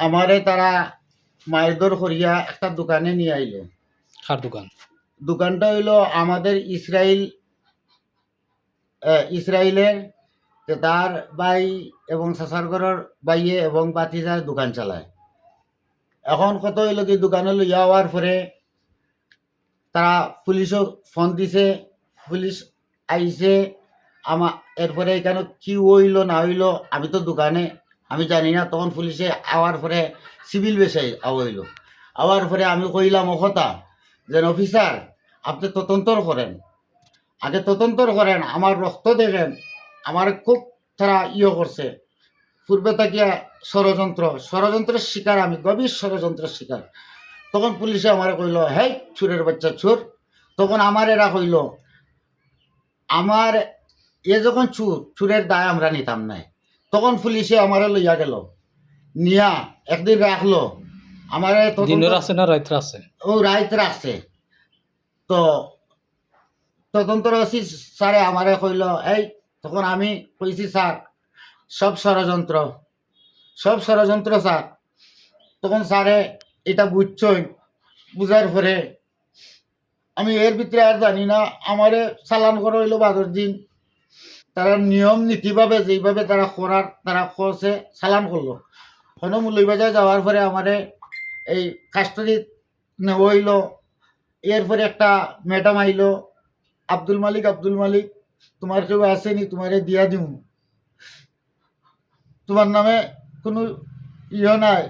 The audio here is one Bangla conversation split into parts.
আমারে তারা মারধর করিয়া একটা দোকানে নিয়ে আইলো। কার দোকান? দোকানটা হইলো আমাদের ইসরায়েলের, যে তার ভাই এবং সাসারগড়ের বাইয়ে এবং বাতিজার দোকান চালায়। এখন কত হইলো কি দোকানে লইয়া হওয়ার পরে তারা পুলিশও ফোন দিছে, পুলিশ আইছে। এরপরে এখানে কি হইলো না হইলো আমি তো দোকানে আমি জানি না। তখন পুলিশে আওয়ার পরে সিভিল বেশে হইলো। আওয়ার পরে আমি কইলাম ও কথা যে অফিসার আপনি তদন্ত করেন, আগে তদন্ত করেন, আমার রক্ত দেখেন, আমার খুব তারা করছে পূর্বে তাকিয়া ষড়যন্ত্রের শিকার, আমি গভীর ষড়যন্ত্রের শিকার। তখন পুলিশে আমার কইল হেই চুরের বাচ্চা চোর। তখন আমার এরা কইল আমার যখন চুরের দায় আমরা নিতাম নাই। তখন পুলিশে আমার লইয়া গেল, নিয়া একদিন রাখলো আমার। দিনের আছে না রাত্রে আছে? ও রাইত রাখছে। তো তদন্তর ওসি স্যারে আমারে কইল এই, তখন আমি কইছি স্যার সব ষড়যন্ত্র স্যার। তখন স্যারে এটা বুঝছই, বুঝার পরে আমি এর ভিতরে আর জানি না, আমারে চালান করা হইলো 12 দিন। তারা নিয়ম নীতিভাবে যেইভাবে তারা করার তারা করছে চালান করলো। হন মূল্যবাজার যাওয়ার পরে আমারে এই কাস্টডি নেওয়া হইলো। এরপরে একটা ম্যাডাম আইলো, আব্দুল মালিক তোমার কেউ আসেনি, তোমারে দিয়া দিম, তোমার নামে কোনো নাই।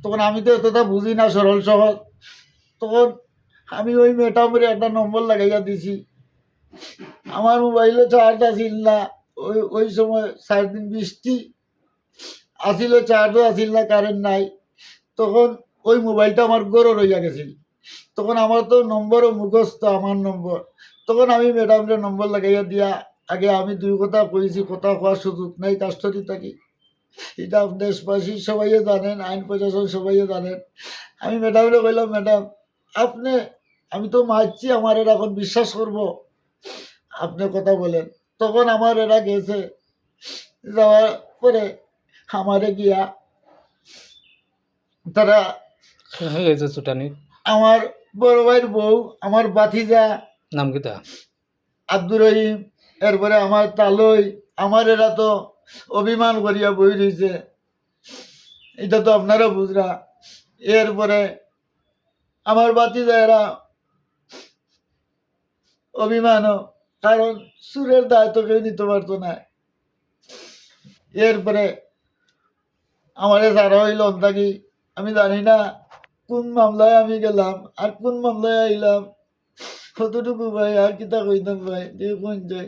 তখন আমি তো এতটা বুঝি না, সরল সহজ। তখন আমি ওই ম্যাডামের একটা নম্বর লাগাইয়া দিছি। আমার মোবাইলে চার্জ আসিল না ওই সময়, 4 দিন বৃষ্টি আসিল, চার্জও আসিল না, কারেন্ট নাই। তখন ওই মোবাইলটা আমার গড় রইয়া গেছিল। তখন আমার তো নম্বরও মুখস্থ, আমার নম্বর। তখন আমি ম্যাডামের নম্বর লাগাইয়া দিয়া আগে আমি 2 কথা কইছি, কথা কোয়ার সুযোগ নাই কাস্টডি থাকি। এটা দেশবাসী সবাই জানেন, আইন প্রশাসন সবাই জানেন। আমি ম্যাডামরে কইলাম ম্যাডাম আপনি, আমি তো মারছি, আমার এরা এখন বিশ্বাস করব, আপনি কথা বলেন। তখন আমার এরা গেছে, যাওয়ার পরে আমারে গিয়া তারা আমার বড় ভাইয়ের বউ, আমার বাতিজা নাম কিতা আব্দুর রহিম, এরপরে আমার তালই, আমার এরা তো অভিমান করিয়া বই রয়েছে, এটা তো আপনারা বুঝরা। এরপরে আমার বাতিজা এরা অভিমানও, কারণ সুরের দায়িত্ব কেউ নিতে পারতো না। এরপরে আমার সারা হইল থাকি, আমি জানি না কোন মামলায় আমি গেলাম আর কোন মামলায় আইলাম, কতটুকু ভাই আর কিতা কইতাম ভাই, যে কোন যাই।